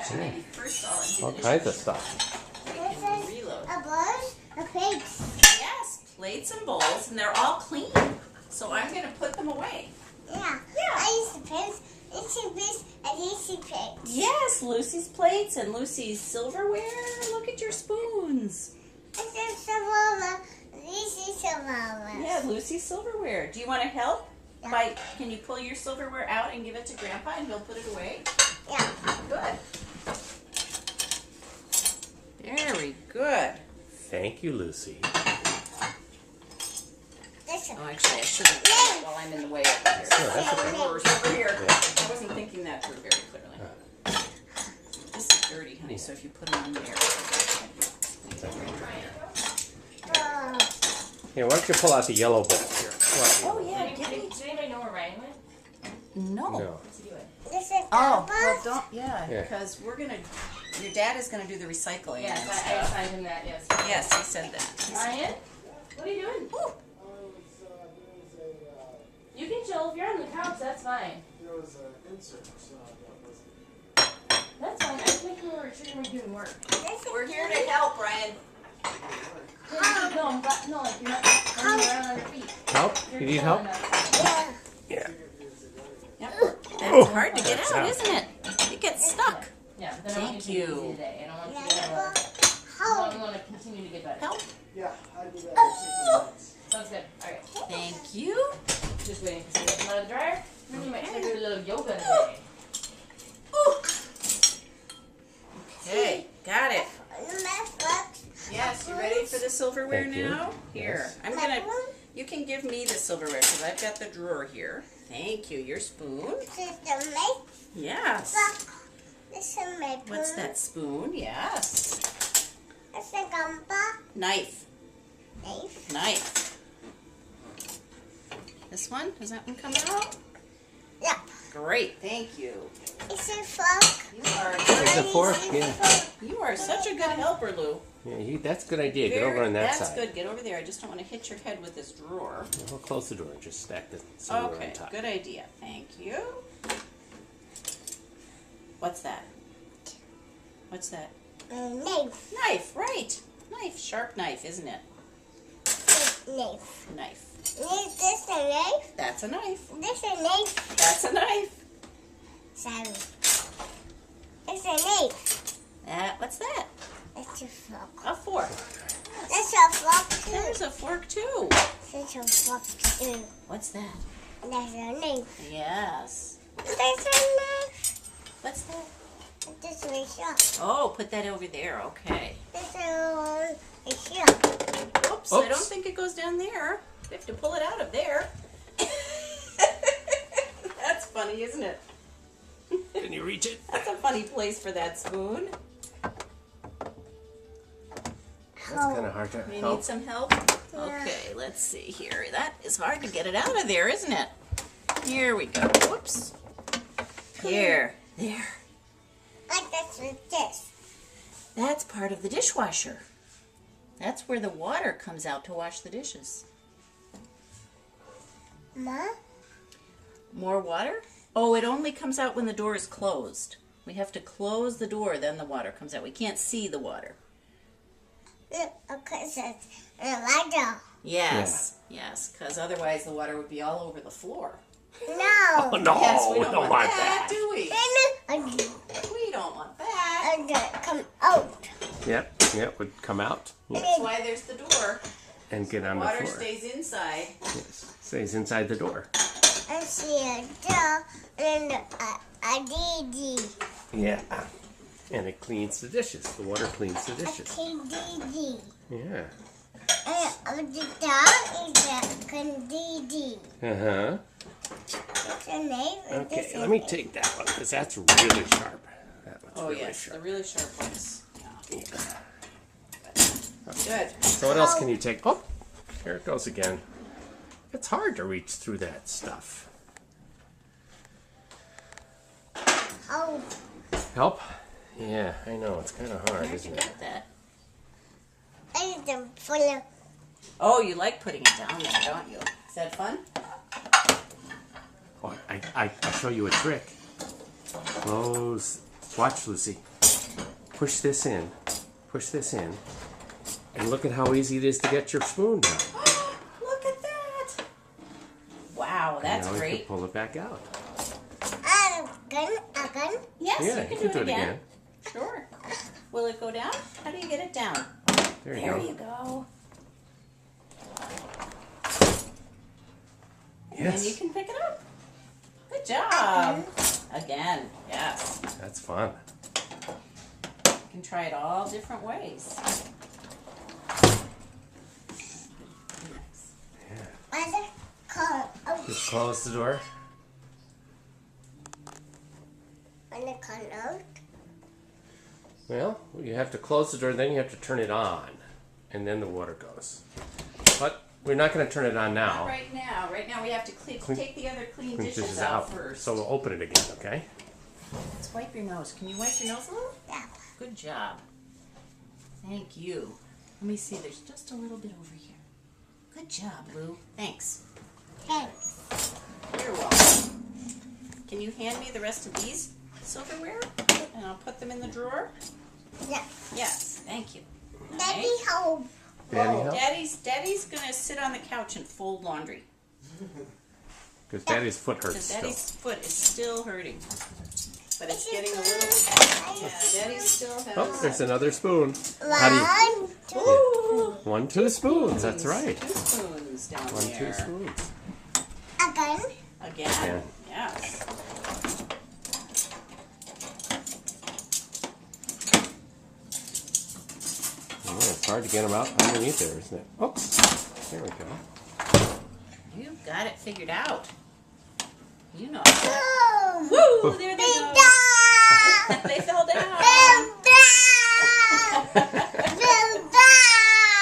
Dishwasher. Maybe first I'll empty All the kinds of dishwasher. stuff. We can reload. A bowls, a plates. Yes, plates and bowls, and they're all clean. So I'm going to put them away. Yeah. Yeah. I use the plates. Lucy plates and Lucy plates. Yes, Lucy's plates and Lucy's silverware. Look at your spoons. It's a silverware. Lucy silverware. Yeah, Lucy's silverware. Do you want to help? Yeah. Can you pull your silverware out and give it to Grandpa and he'll put it away? Yeah. Good. Very good. Thank you, Lucy. Listen. Oh, actually, I shouldn't do it while I'm in the way over here. Oh, that's okay. Drawers over here. Yeah. I wasn't thinking that through very clearly. This is dirty, honey, so if you put them in there. Oh. Here, why don't you pull out the yellow bowl here? Oh, yeah, give me. Does anybody know where Ryan went? No. No. What's he doing? This is Oh, Grandpa. well, don't, yeah, Yeah. because your dad is going to do the recycling. Yes, and I stuff. assigned him that, yes. Yes, he said that. Ryan, what are you doing? Ooh. You can chill. If you're on the couch, that's fine. There was an insert, so that wasn't. That's fine. I just make sure we're doing work. We're here to help, Ryan. No, I'm glad, no, like you're not running around on your feet. Help? You're You need chilling help? outside. Yeah. Yeah. Yep. That's hard to get That's out, out. isn't it? You get stuck. Yeah, but then I want Thank you to take it you. easy today. I don't want Yeah. you to have Help. we want to continue to get better. Help. Yeah, I do that in 6 months. Sounds good. All right. Thank you. Just waiting for some to come out of the dryer. Then you might try to do a little yoga today. Okay, got it. Let's Yes, you ready for the silverware Thank you. now? Here, Yes. I'm gonna. You can give me the silverware because I've got the drawer here. Thank you. Your spoon. This is the make. Yes. This is my What's that spoon? Yes. This is Grandpa. Knife. Knife. Knife. This one? Does that one come out? Yeah. Great. Thank you. It's a fork. You are. There's a fork, yeah. You are such a good helper, Lou. Yeah, that's a good idea. Get over on that That's side. good. Get over there. I just don't want to hit your head with this drawer. We'll close the door and just stack the silverware Okay, on top. good idea. Thank you. What's that? What's that? Knife. Knife, right. Knife, sharp knife, isn't it? Knife. Knife. Is this a knife? That's a knife. This is a knife. That's a knife. Sorry. It's a knife. What's that? It's a fork. A fork. That's a fork too. There's a fork too. That's a fork too. What's that? That's a knife. Yes. That's a knife. What's that? This is a shop. Oh, put that over there. Okay. This is a shop. Oops, I don't Oops. think it goes down there. You have to pull it out of there. That's funny, isn't it? Can you reach it? That's a funny place for that spoon. That's kind of hard to You help. need some help? Okay, let's see here. That is hard to get it out of there, isn't it? Here we go. Whoops. Here. There. Like this with this. That's part of the dishwasher. That's where the water comes out to wash the dishes. Ma? More water? Oh, it only comes out when the door is closed. We have to close the door, then the water comes out. We can't see the water. Look, because it's a ladder. Yes, yes, because otherwise the water would be all over the floor. No. Oh, no, Yes, we we don't don't want that. do we? And We don't want that. come out. Yep, would come out. Yeah. That's why there's the door. And get on the Water floor. stays inside. Yes. Stays inside the door. And see a dog and a DD. Yeah. And it cleans the dishes. The water cleans the A dishes. TDD. Yeah. And the dog is a DD. Uh-huh. It's a name. and this Okay, is let me a- take that one because that's really sharp. That one's Oh, really yes, the sharp. really sharp ones. Yeah. Yeah. Good. So what else can you take? Oh, here it goes again. It's hard to reach through that stuff. Oh, Help? Yeah, I know. It's kind of hard, Where'd you isn't it? get that? I need them full of. Oh, you like putting it down there, don't you? Is that fun? Oh, I'll show you a trick. Close. Watch, Lucy. push this in. Push this in. And look at how easy it is to get your spoon down. Look at that! Wow, that's And now we great. can pull it back out. Again. Yes, Yeah, you can do it again. again. Sure. Will it go down? How do you get it down? There you There go. you go. And Yes. you can pick it up. Good job. Again, yes. That's fun. You can try it all different ways. What's it called? Oh, Just close the door. what's it called? Well, you have to close the door, then you have to turn it on. And then the water goes. But we're not going to turn it on Not now. right now. Right now we have to take the other clean Clean dishes dishes out first. So we'll open it again, okay? Let's wipe your nose. Can you wipe your nose a little? Yeah. Good job. Thank you. Let me see. There's just a little bit over here. Good job, Lou. Thanks. Thanks. You're welcome. Can you hand me the rest of these silverware? And I'll put them in the drawer? Yeah. Yes. Thank you. Daddy home. Daddy help? Daddy's gonna sit on the couch and fold laundry. Because Daddy's foot hurts Because still. Daddy's foot is still hurting. But it's getting a little... Yeah, Daddy still has... Oh, there's another spoon. How do you... 1, 2. Ooh, 1, 2 spoons. That's right. 2 spoons down 1, 2 there. spoons. Again. Again? Yes. Yeah, it's hard to get them out underneath there, isn't it? Oops. There we go. You've got it figured out. You know. Boom. Woo! There they go. Down. They fell down.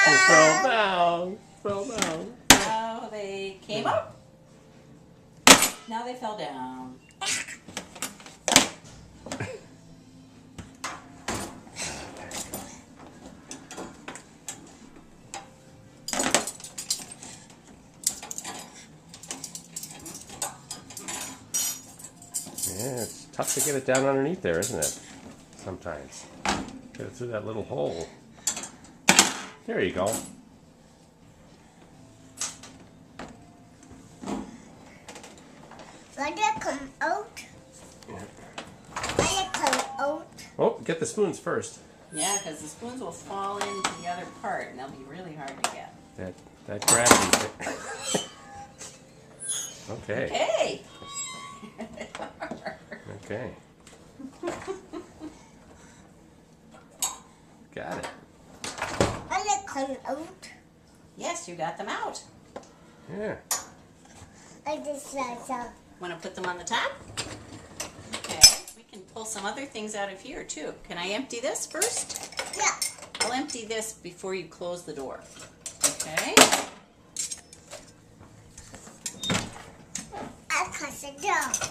It fell down. Fell down. Now they came up. Now they fell down. Yeah, it's tough to get it down underneath there, isn't it? Sometimes. Get it through that little hole. There you go. When it come out. When it come out. Oh, get the spoons first. Yeah, because the spoons will fall into the other part, and they'll be really hard to get. That gravity. Okay. Hey! Okay. Got it. When it come out. Yes, you got them out. Yeah. Like this. Want to put them on the top? Okay. We can pull some other things out of here, too. Can I empty this first? Yeah. I'll empty this before you close the door. Okay? I cut the door.